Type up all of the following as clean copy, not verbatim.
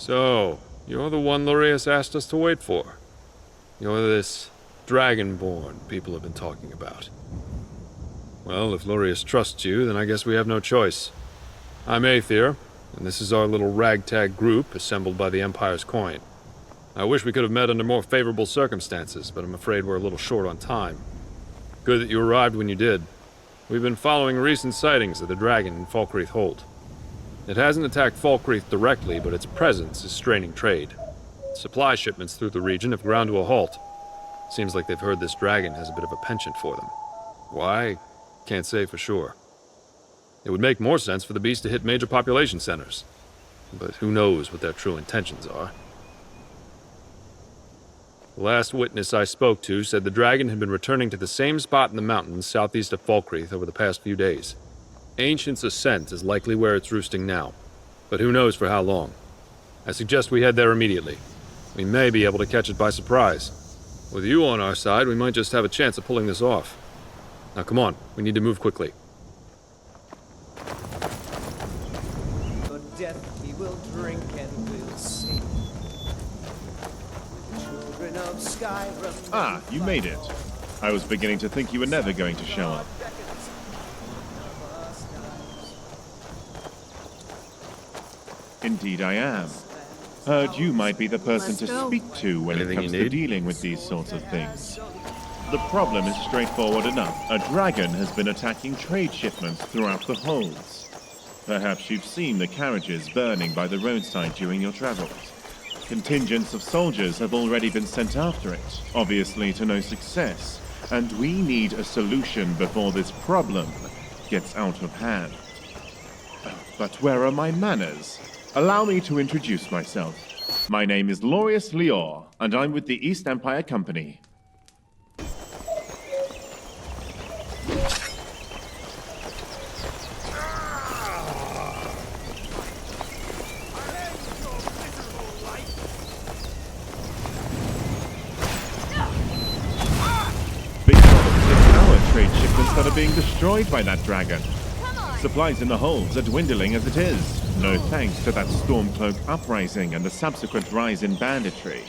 So, you're the one Lurius asked us to wait for. You're this Dragonborn people have been talking about. Well, if Lurius trusts you, then I guess we have no choice. I'm Aether, and this is our little ragtag group assembled by the Empire's coin. I wish we could have met under more favorable circumstances, but I'm afraid we're a little short on time. Good that you arrived when you did. We've been following recent sightings of the dragon in Falkreath Hold. It hasn't attacked Falkreath directly, but its presence is straining trade. Supply shipments through the region have ground to a halt. Seems like they've heard this dragon has a bit of a penchant for them. Why? Can't say for sure. It would make more sense for the beast to hit major population centers. But who knows what their true intentions are. The last witness I spoke to said the dragon had been returning to the same spot in the mountains southeast of Falkreath over the past few days. Ancient's Ascent is likely where it's roosting now, but who knows for how long. I suggest we head there immediately. We may be able to catch it by surprise. With you on our side, we might just have a chance of pulling this off. Now come on, we need to move quickly. For death we will drink and we'll sing. Children of Skyrim. Ah, you made it. I was beginning to think you were never going to show up. Indeed I am. Heard you might be the person to speak to when it comes to dealing with these sorts of things. The problem is straightforward enough. A dragon has been attacking trade shipments throughout the holds. Perhaps you've seen the carriages burning by the roadside during your travels. Contingents of soldiers have already been sent after it, obviously to no success, and we need a solution before this problem gets out of hand. But where are my manners? Allow me to introduce myself. My name is Lurius Lior, and I'm with the East Empire Company. Big problem is our trade shipments that are being destroyed by that dragon. Supplies in the holds are dwindling as it is. No thanks to that Stormcloak uprising and the subsequent rise in banditry.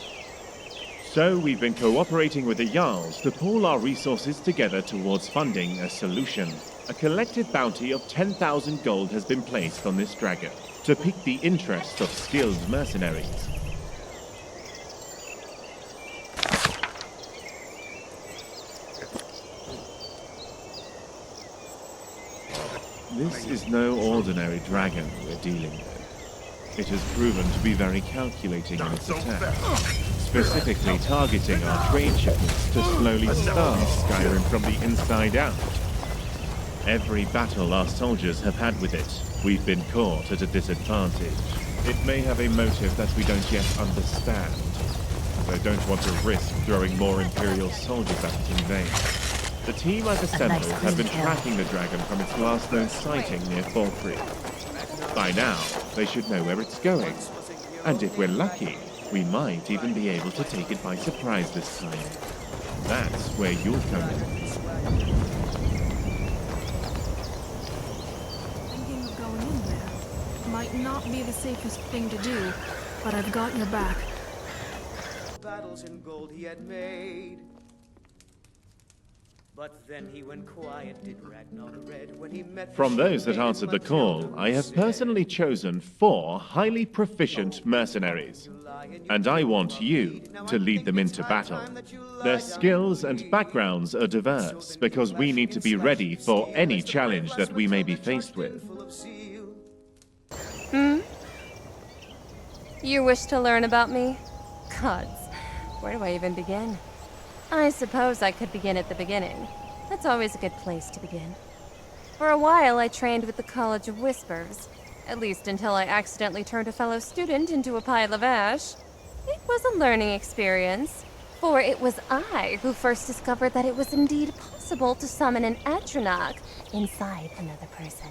So we've been cooperating with the Jarls to pool our resources together towards funding a solution. A collective bounty of 10,000 gold has been placed on this dragon to pique the interest of skilled mercenaries. This is no ordinary dragon we're dealing with. It has proven to be very calculating in its attack, specifically targeting our trade shipments to slowly starve Skyrim from the inside out. Every battle our soldiers have had with it, we've been caught at a disadvantage. It may have a motive that we don't yet understand, but I don't want to risk throwing more Imperial soldiers at it in vain. The team I've assembled have been tracking the dragon from its last known sighting near Falkreath. By now, they should know where it's going. And if we're lucky, we might even be able to take it by surprise this time. That's where you'll come in. Thinking of going in there might not be the safest thing to do, but I've got your back. Battles in gold he had made. But then he went quiet, did Ragnar the Red, when he met From those that answered the call, I have personally chosen 4 highly proficient mercenaries. And I want you to lead them into battle. Their skills and backgrounds are diverse, because we need to be ready for any challenge that we may be faced with. You wish to learn about me? Gods, where do I even begin? I suppose I could begin at the beginning. That's always a good place to begin. For a while, I trained with the College of Whispers. At least until I accidentally turned a fellow student into a pile of ash. It was a learning experience, for it was I who first discovered that it was indeed possible to summon an Atronach inside another person.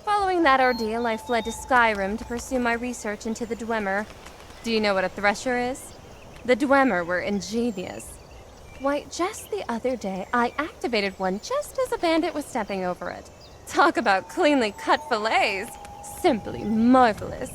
Following that ordeal, I fled to Skyrim to pursue my research into the Dwemer. Do you know what a Thresher is? The Dwemer were ingenious. Why, just the other day, I activated one just as a bandit was stepping over it. Talk about cleanly cut fillets! Simply marvelous.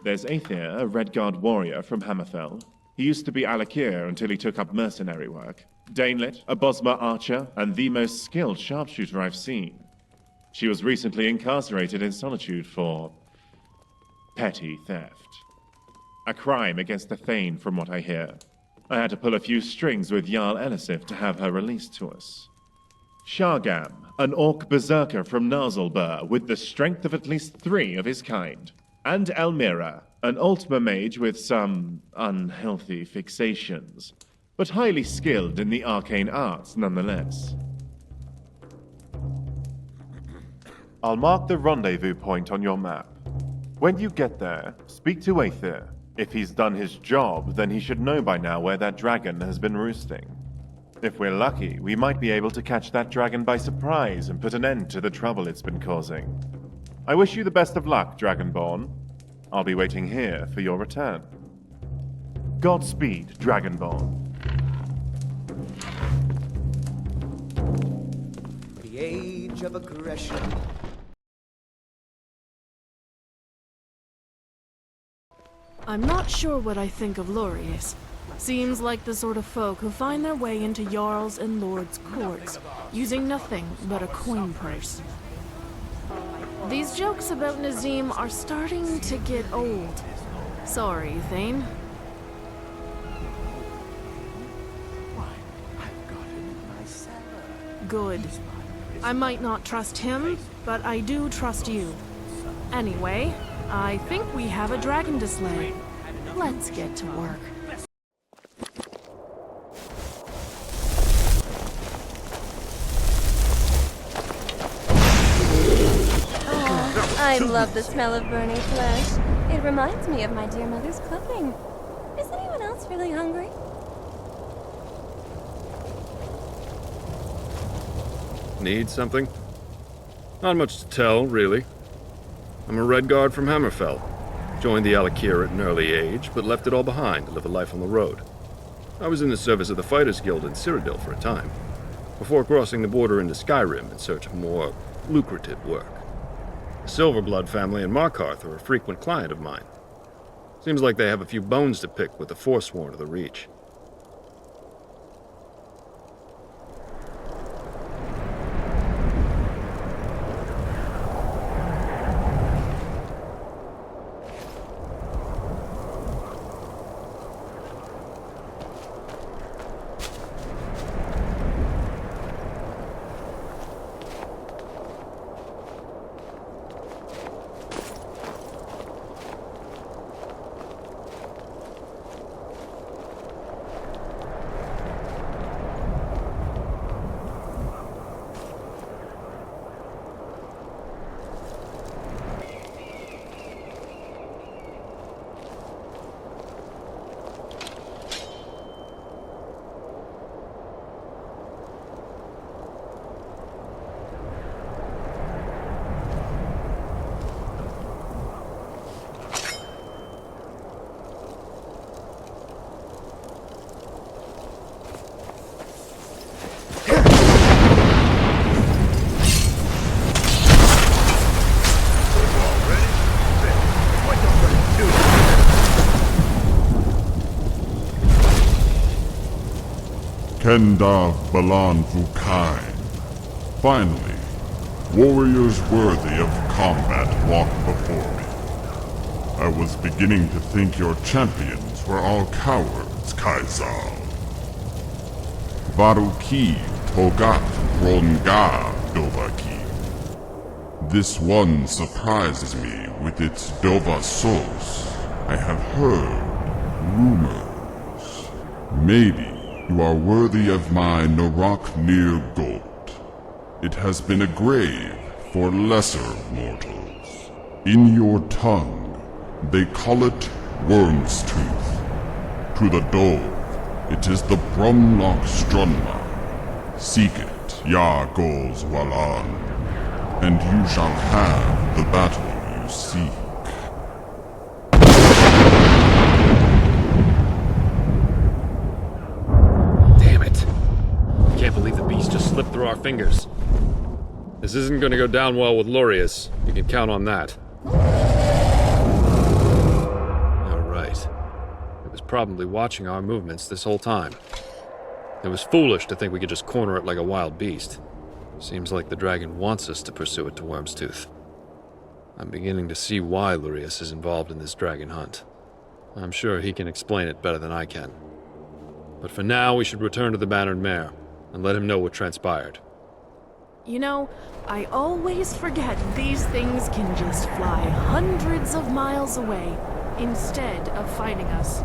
There's Aether, a Red Guard warrior from Hammerfell. He used to be Alakir until he took up mercenary work. Danelit, a Bosmer archer, and the most skilled sharpshooter I've seen. She was recently incarcerated in solitude for petty theft. A crime against the Thane, from what I hear. I had to pull a few strings with Jarl Elisif to have her released to us. Shargam, an orc berserker from Narzulbur with the strength of at least 3 of his kind. And Elmira, an Altmer mage with some unhealthy fixations, but highly skilled in the arcane arts nonetheless. I'll mark the rendezvous point on your map. When you get there, speak to Aether. If he's done his job, then he should know by now where that dragon has been roosting. If we're lucky, we might be able to catch that dragon by surprise and put an end to the trouble it's been causing. I wish you the best of luck, Dragonborn. I'll be waiting here for your return. Godspeed, Dragonborn. The age of aggression. I'm not sure what I think of Lorius. Seems like the sort of folk who find their way into Jarl's and Lord's courts, using nothing but a coin purse. These jokes about Nazim are starting to get old. Sorry, Thane. Good. I might not trust him, but I do trust you. Anyway, I think we have a dragon to slay. Let's get to work. I love the smell of burning flesh. It reminds me of my dear mother's cooking. Is anyone else really hungry? Need something? Not much to tell, really. I'm a Red Guard from Hammerfell. Joined the Alakir at an early age, but left it all behind to live a life on the road. I was in the service of the Fighters Guild in Cyrodiil for a time, before crossing the border into Skyrim in search of more lucrative work. The Silverblood family in Markarth are a frequent client of mine. Seems like they have a few bones to pick with the Forsworn of the Reach. Kendav Balan Vukain. Finally, warriors worthy of combat walk before me. I was beginning to think your champions were all cowards, Kaisal. Varuki Togat Ronga Dovaki. This one surprises me with its Dova Sos. I have heard rumors. Maybe you are worthy of my Norak Nir Gold. It has been a grave for lesser mortals. In your tongue, they call it Worm's Tooth. To the Dove, it is the Brumlock Strunma. Seek it, Ya Gols Walan, and you shall have the battle you seek. Slipped through our fingers. This isn't going to go down well with Lorius. You can count on that. was probably watching our movements this whole time. It was foolish to think we could just corner it like a wild beast. Seems like the dragon wants us to pursue it to Worm's Tooth. I'm beginning to see why Lurius is involved in this dragon hunt. I'm sure he can explain it better than I can. But for now, we should return to the Bannered Mare and let him know what transpired. You know, I always forget these things can just fly hundreds of miles away instead of fighting us.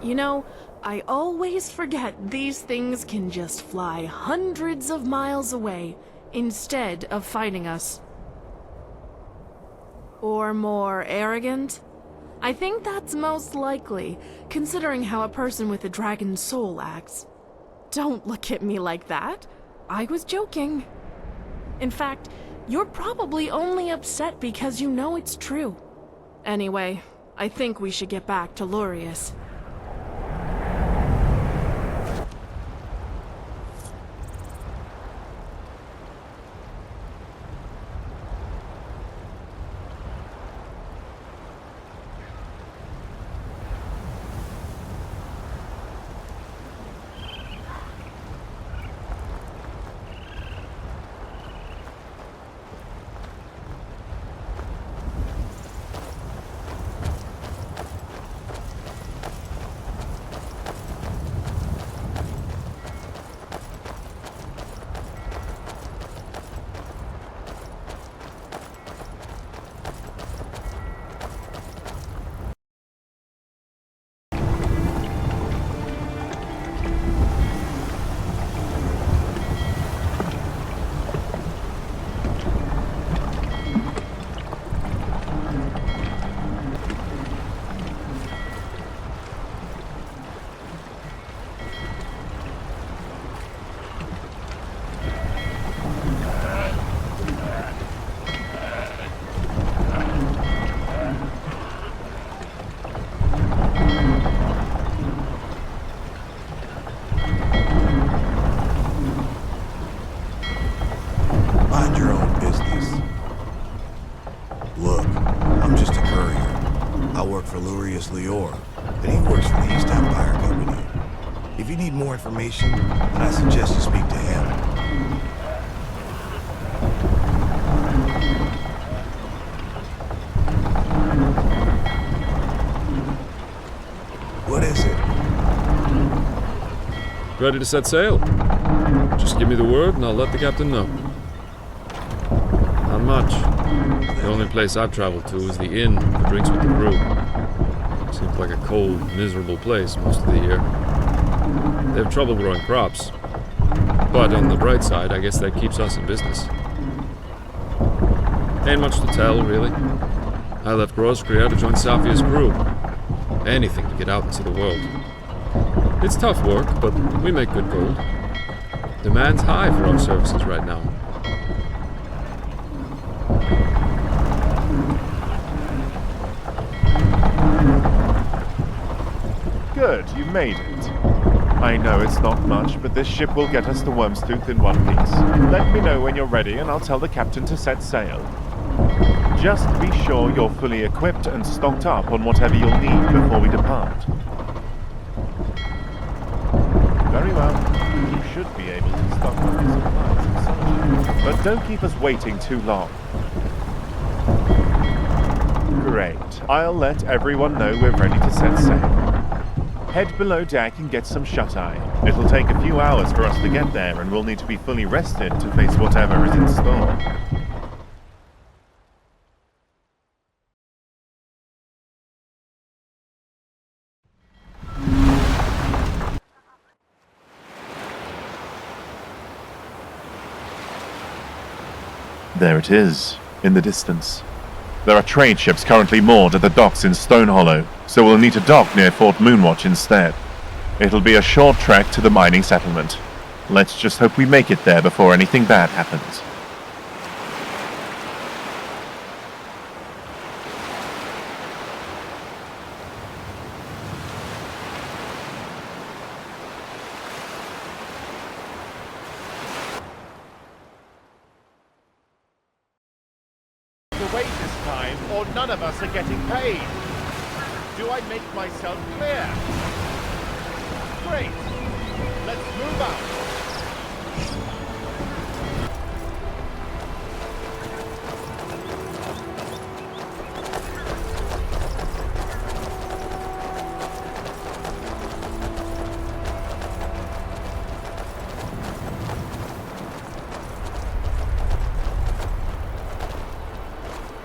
You know, I always forget these things can just fly hundreds of miles away instead of fighting us. Or more arrogant? I think that's most likely, considering how a person with a dragon's soul acts. Don't look at me like that. I was joking. In fact, you're probably only upset because you know it's true. Anyway, I think we should get back to Lurius. Mind your own business. Look, I'm just a courier. I work for Lurius Lior, and he works for the East Empire Company. If you need more information, then I suggest you speak to him. What is it? Ready to set sail? Just give me the word and I'll let the captain know. Not much. The only place I've traveled to is the inn for drinks with the crew. Seems like a cold, miserable place most of the year. They have trouble growing crops. But on the bright side, I guess that keeps us in business. Ain't much to tell, really. I left Groskria to join Safia's crew. Anything to get out and see the world. It's tough work, but we make good gold. Demand's high for our services right now. Good, you made it. I know it's not much, but this ship will get us to Worm's Tooth in one piece. Let me know when you're ready and I'll tell the captain to set sail. Just be sure you're fully equipped and stocked up on whatever you'll need before we depart. Very well. You should be able to stock up on supplies and such. But don't keep us waiting too long. Great. I'll let everyone know we're ready to set sail. Head below deck and get some shut-eye. It'll take a few hours for us to get there, and we'll need to be fully rested to face whatever is in store. There it is, in the distance. There are trade ships currently moored at the docks in Stone Hollow, so we'll need to dock near Fort Moonwatch instead. It'll be a short trek to the mining settlement. Let's just hope we make it there before anything bad happens. to wait this time, or none of us are getting paid. Do I make myself clear? Great. Let's move out.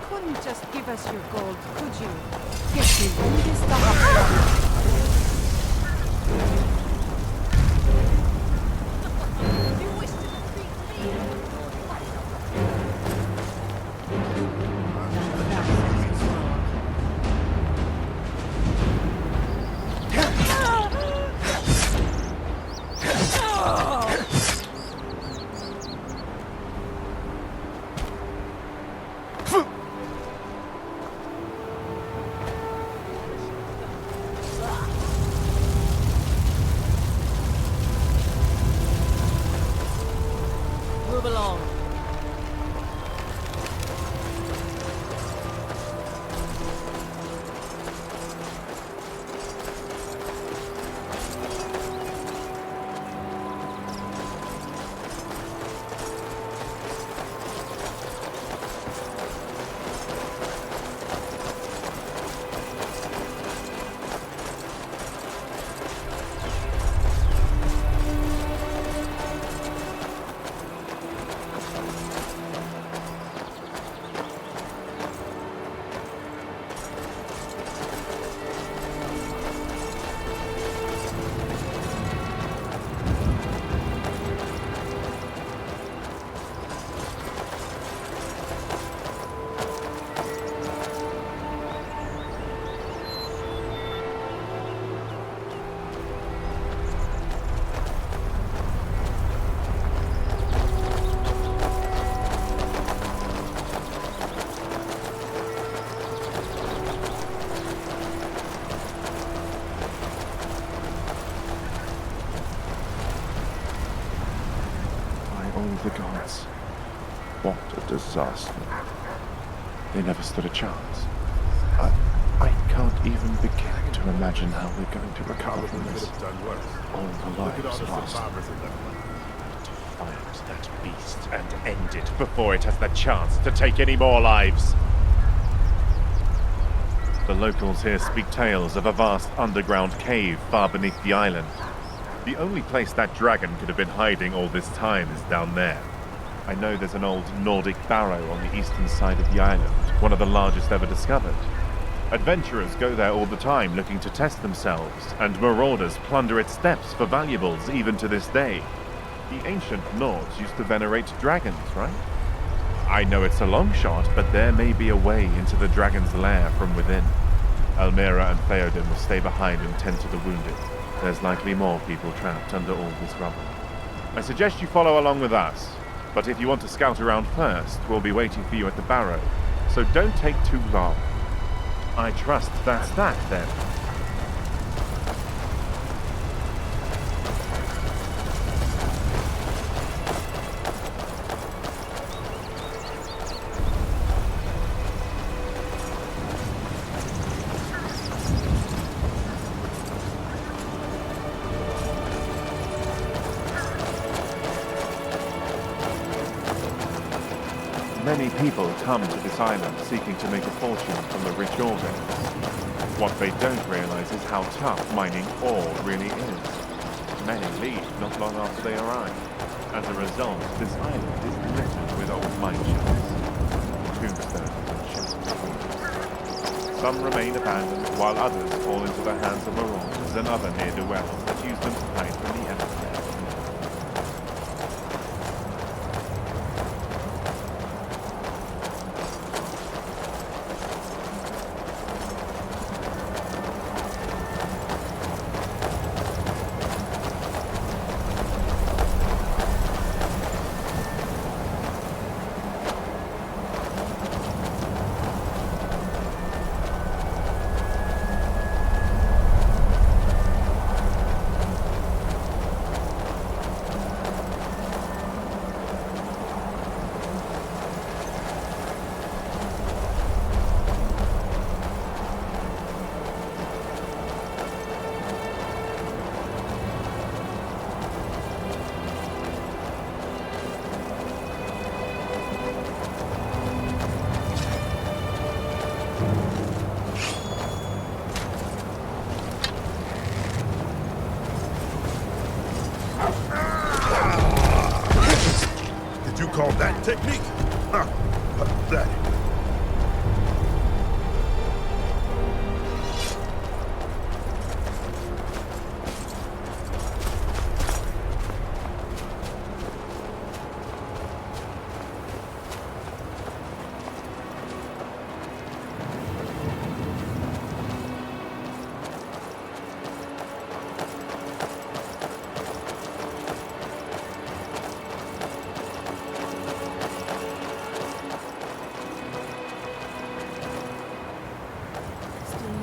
Couldn't just give us your gold, could you? Get me this stuff. Move along. All the gods. What a disaster. They never stood a chance. I can't even begin to imagine how we're going to recover from this. All the lives lost. Find that beast and end it before it has the chance to take any more lives. The locals here speak tales of a vast underground cave far beneath the island. The only place that dragon could have been hiding all this time is down there. I know there's an old Nordic barrow on the eastern side of the island, one of the largest ever discovered. Adventurers go there all the time looking to test themselves, and marauders plunder its depths for valuables even to this day. The ancient Nords used to venerate dragons, right? I know it's a long shot, but there may be a way into the dragon's lair from within. Almira and Theoden will stay behind and tend to the wounded. There's likely more people trapped under all this rubble. I suggest you follow along with us, but if you want to scout around first, we'll be waiting for you at the barrow, so don't take too long. I trust that's that, then. Many people come to this island seeking to make a fortune from the rich ore veins. What they don't realize is how tough mining ore really is. Many leave not long after they arrive. As a result, this island is littered with old mine shafts, tombstones and ships. Some remain abandoned, while others fall into the hands of marauders and other ne'er-do-wells that use them to hide from the enemy.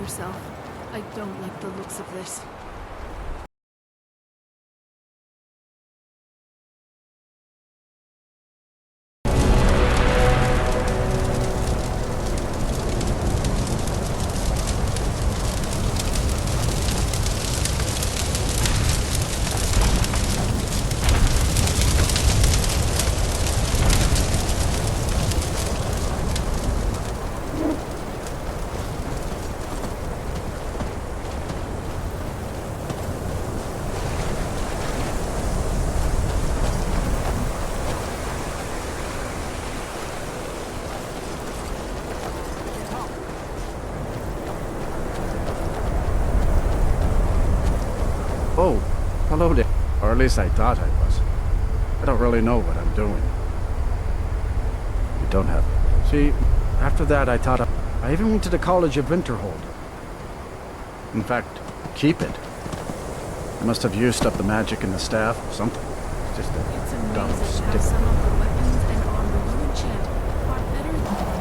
yourself. I don't like the looks of this. Oh, hello there. Or at least I thought I was. I don't really know what I'm doing. You don't have it. See, after that I thought I even went to the College of Winterhold. In fact, keep it. I must have used up the magic in the staff or something. It's just a It's dumb amazing how stick. some of the weapons and armor you enchant are better than...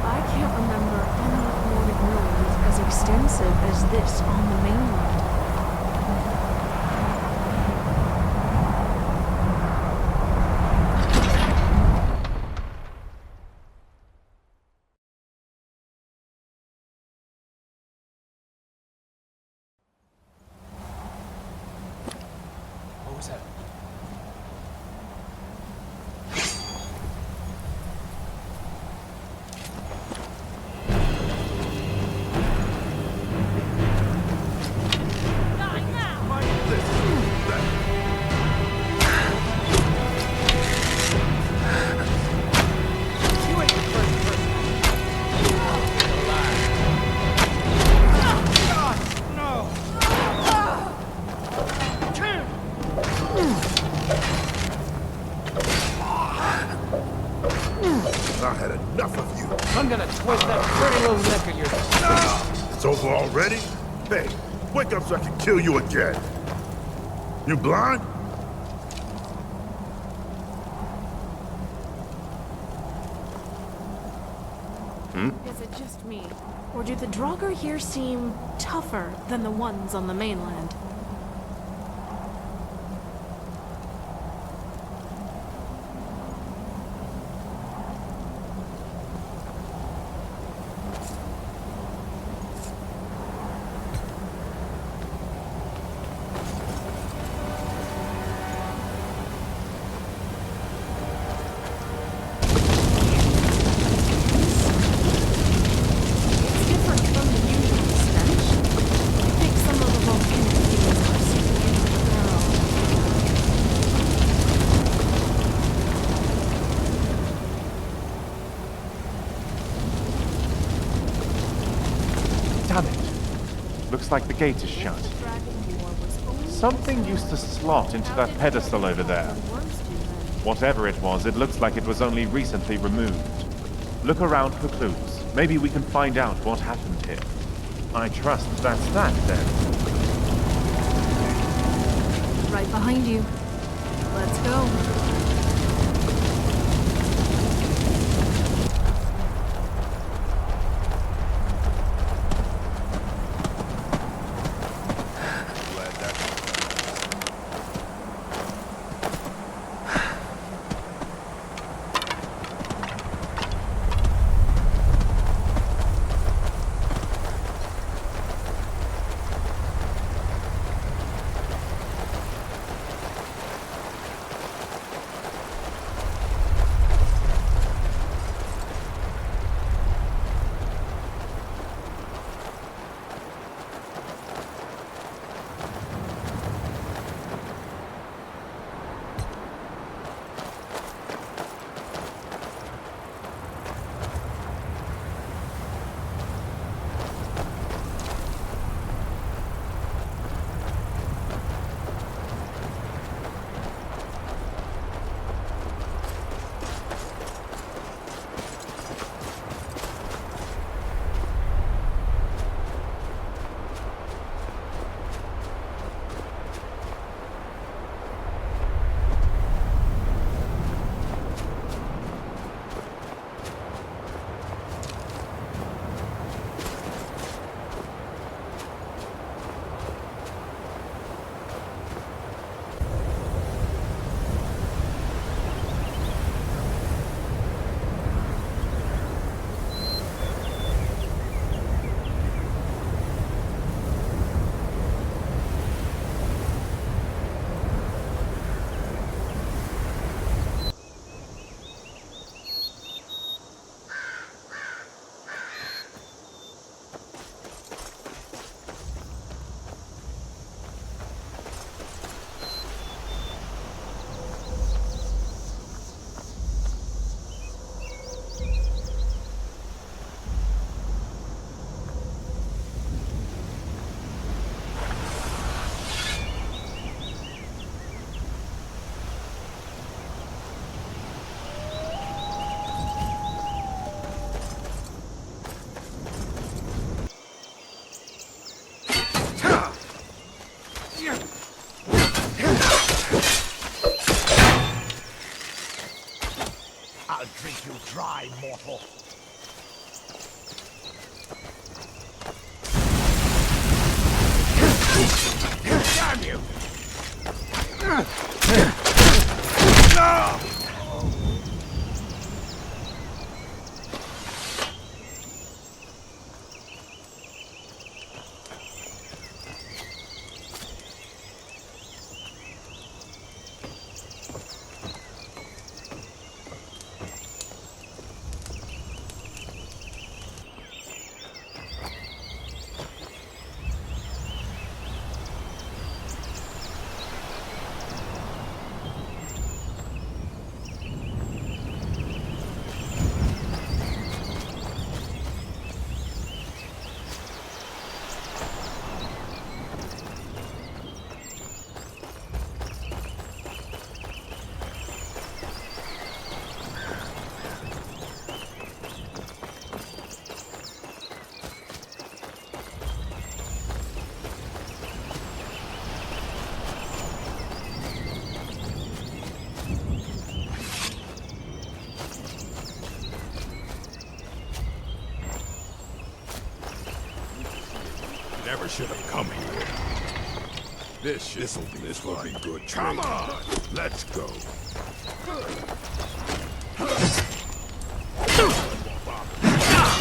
I can't remember any Nordic ruins as extensive as this on the mainland. What was that? You ain't the first person. Alive. No! I had enough of you. I'm gonna twist that pretty little neck of yours. It's over already? Hey, wake up so I can kill you again. You blind? Is it just me? Or do the Draugr here seem tougher than the ones on the mainland? It's different from the usual stench. I think some of the volcanic beings are seeping into the barrel. Damn it. Looks like the gate is shut. The Dragon War was only Something used to slot into that pedestal over there. Whatever it was, it looks like it was only recently removed. Look around for clues. Maybe we can find out what happened here. I trust that's that, then. Right behind you. Let's go. I'll drink you dry, mortal. Damn you! Never should have come here. This will be good. Come on, let's go.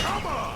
Come on.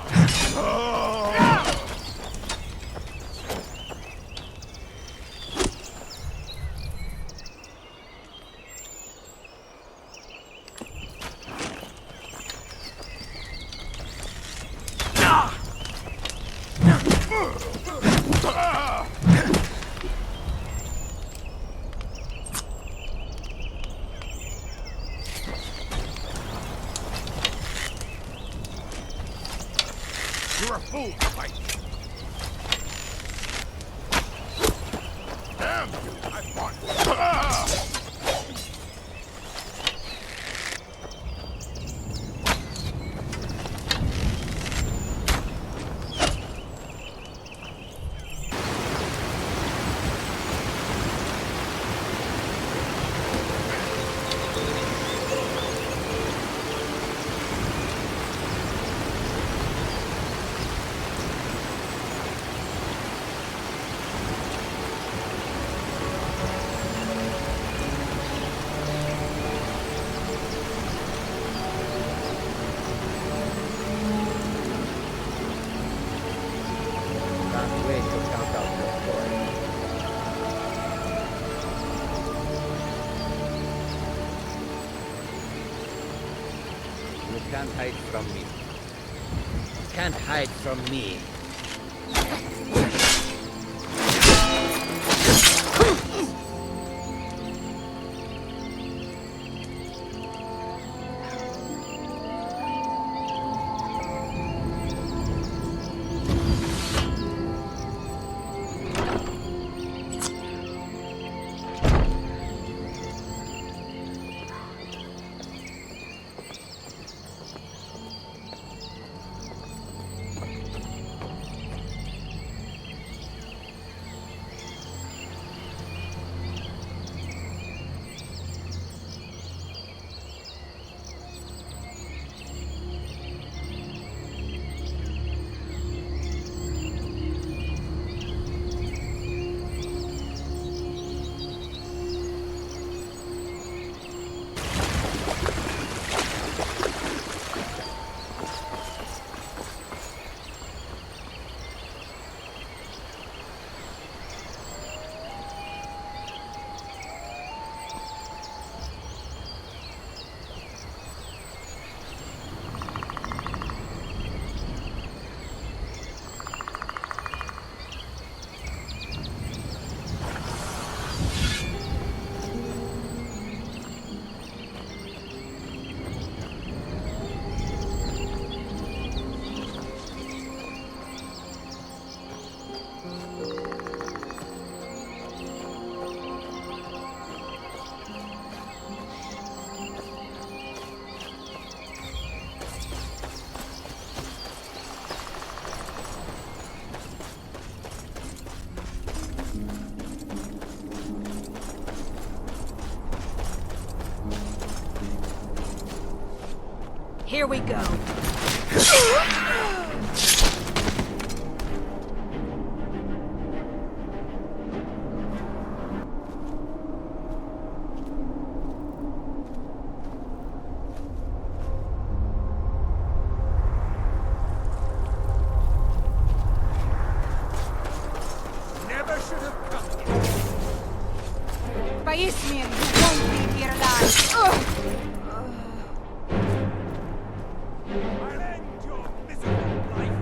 You're a fool to fight. Damn you! I fought. Can't wait to count out your glory. You can't hide from me. You can't hide from me. Here we go. Never should have come here. Paismin, you won't be here alive. I'll end your miserable life.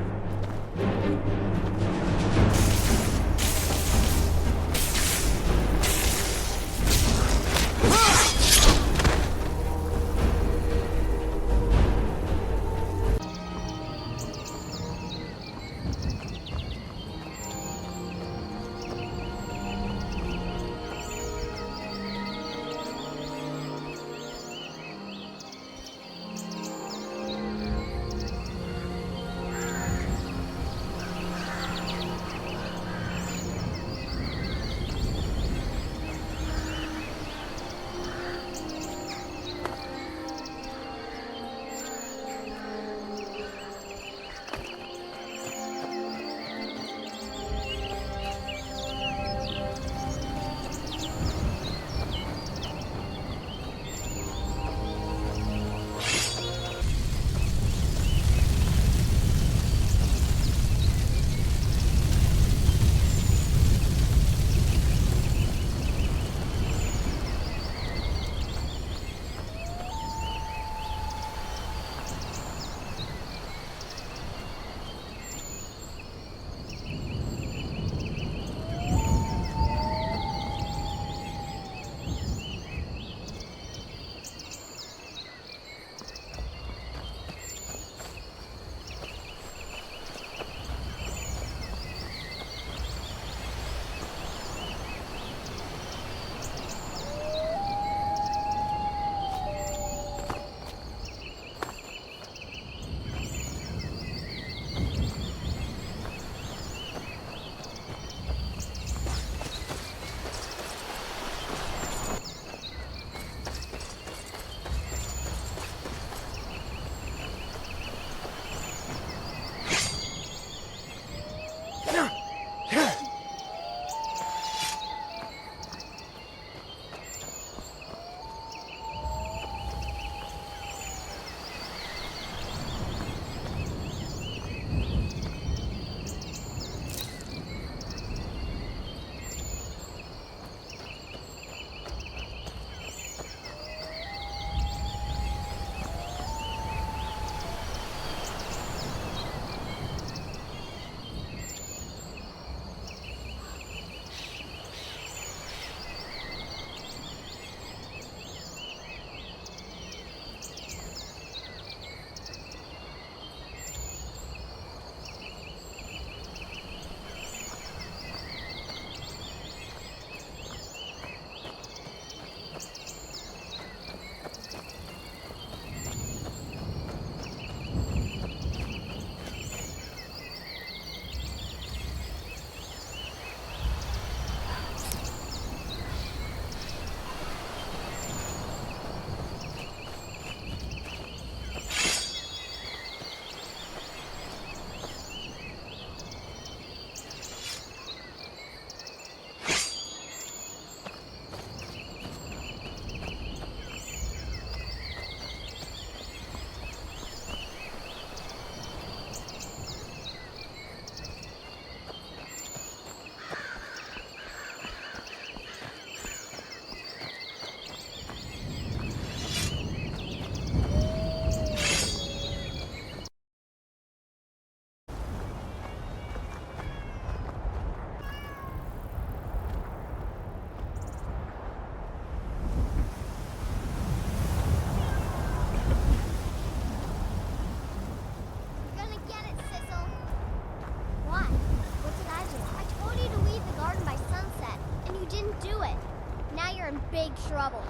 big trouble.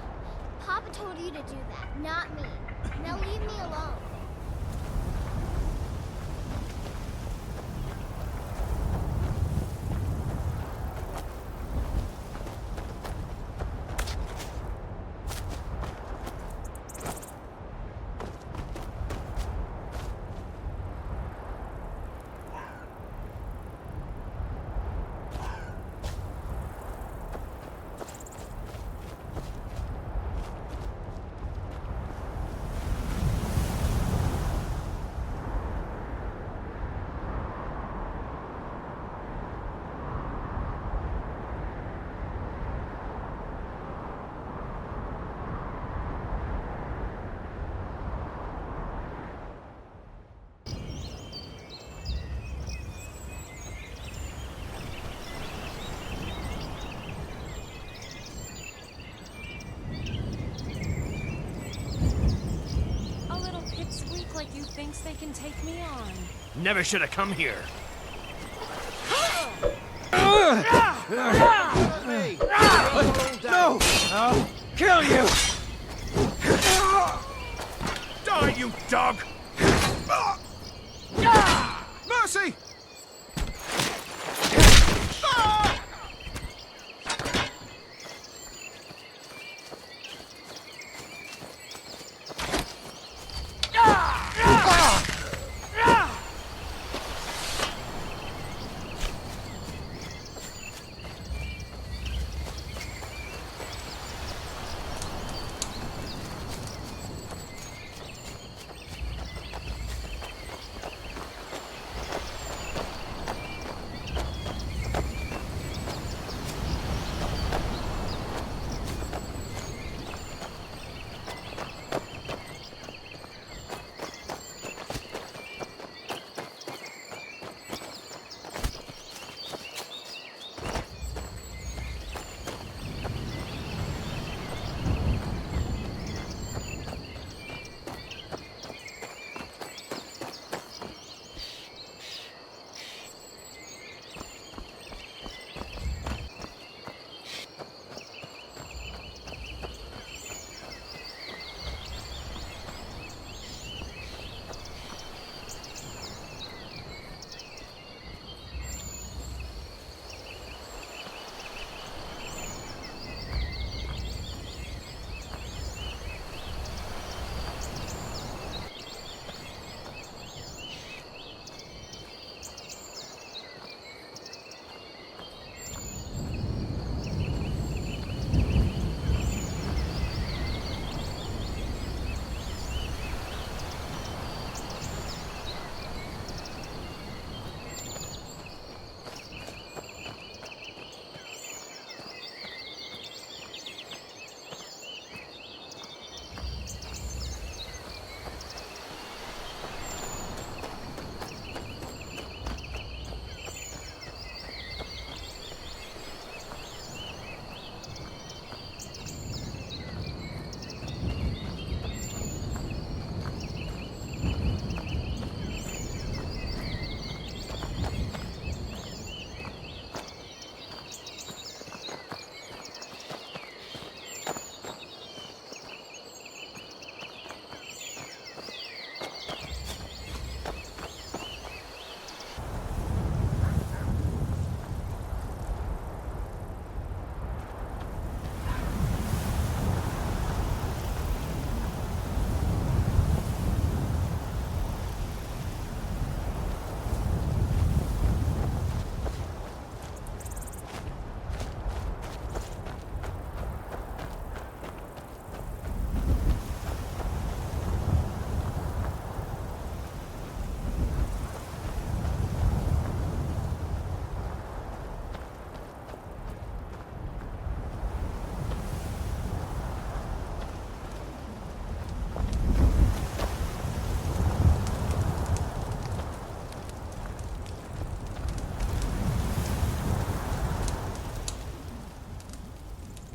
Papa told you to do that, not me. Now leave me alone. like you thinks they can take me on. Never should have come here. No! I'll kill you! Die, you dog! Mercy!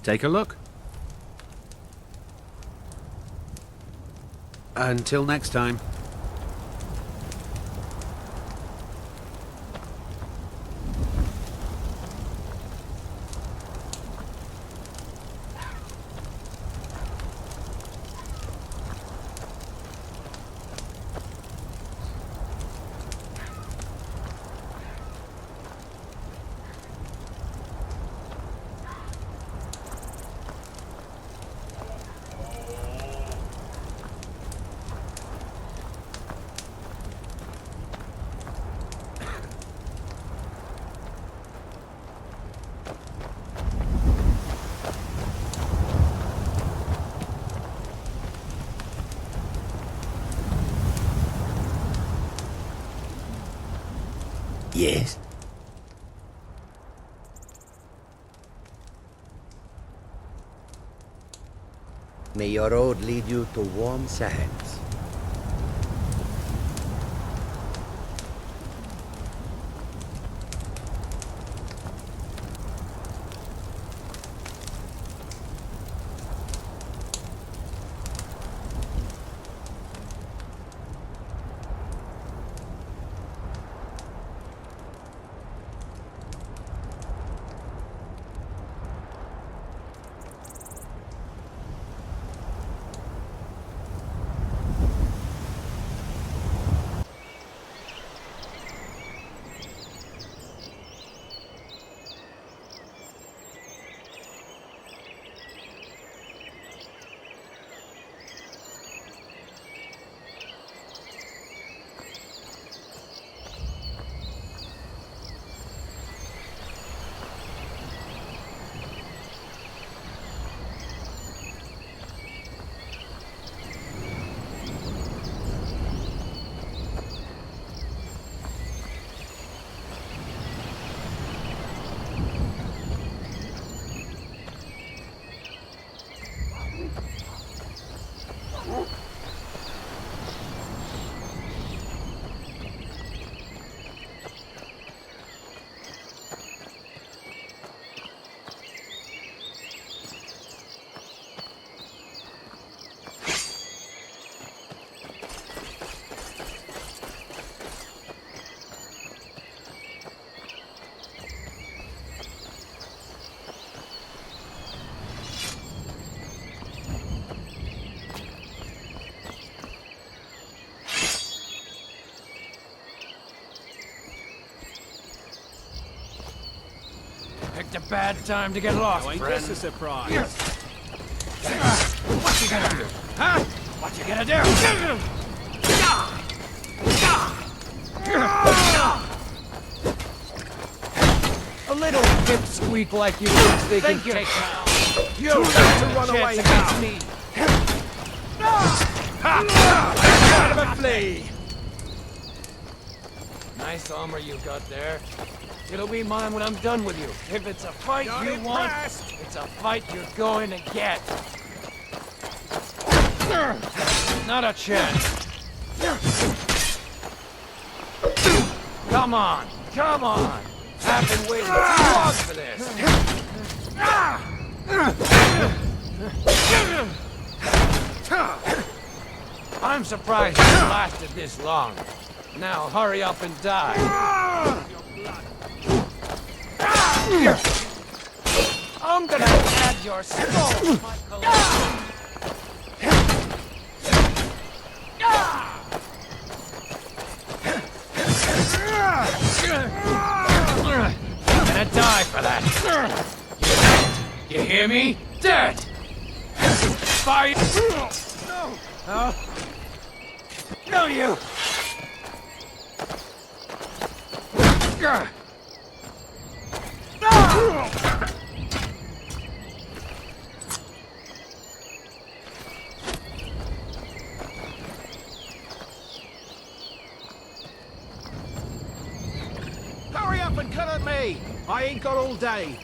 Take a look. Until next time. Yes. May your road lead you to warm sands. a bad time to get lost, Ain't friend. this a surprise? What you gonna do? Huh? What you gonna do? A little pipsqueak like you thinks they can take You got to run away against me. out of a flea. Nice armor you got there. It'll be mine when I'm done with you. If it's a fight you want, it's a fight you're going to get. Not a chance. Come on, come on. I've been waiting too long for this. I'm surprised you lasted this long. Now hurry up and die. I'm gonna add your skull to my collection. You're gonna die for that. You hear me? Dead! Fire! No! Huh? No, you! Hurry up and cut at me! I ain't got all day.